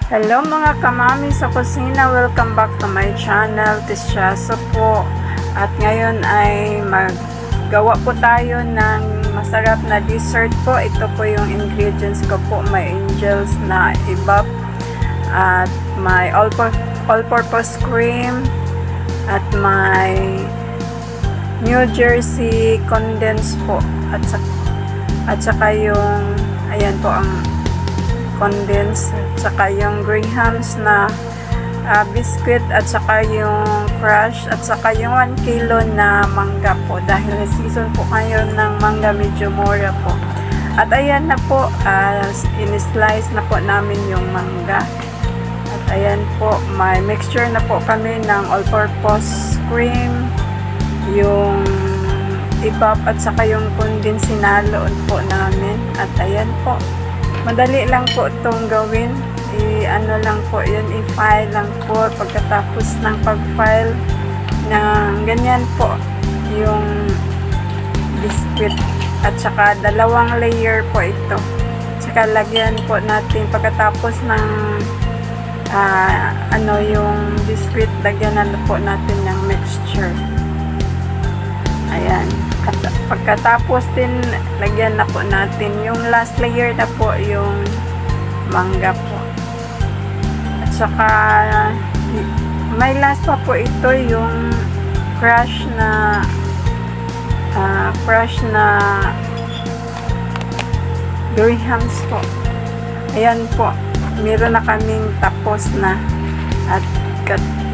Hello mga kamami sa kusina, welcome back to my channel, Tisyaso po. At ngayon ay maggawa po tayo ng masarap na dessert po. Ito po yung ingredients ko po, may angels na ibap at may all-purpose cream at may New Jersey condensed po at saka yung ayan po ang condensed, at saka yung Graham's na biscuit, at saka yung crush, at saka yung 1 kilo na mangga po dahil season po kayo ng mangga, medyo mura po. At ayan na po, in-slice na po namin yung mangga. At ayan po, may mixture na po kami ng all-purpose cream, yung ibap at saka yung condensed sinaloon po namin. At ayan po, madali lang po itong gawin. I-ano lang po yun, i-file lang po. Pagkatapos ng pag-file ng ganyan po yung biscuit, at saka 2 layer po ito. Saka lagyan po natin pagkatapos ng yung biscuit, lagyan na po natin ng mixture. Ayan. At pagkatapos din, lagyan na po natin yung last layer na po, yung mangga po. At saka may last pa po ito, yung crush na Graham's po. Ayan po, meron na kaming tapos na, at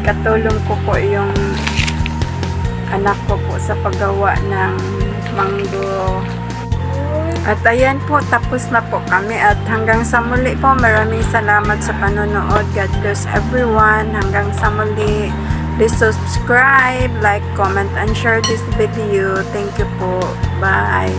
katulong ko po yung anak ko po sa paggawa ng mango. At ayan po, tapos na po kami, at hanggang sa muli po, maraming salamat sa panonood. God bless everyone. Hanggang sa muli, please subscribe, like, comment, and share this video. Thank you po. Bye.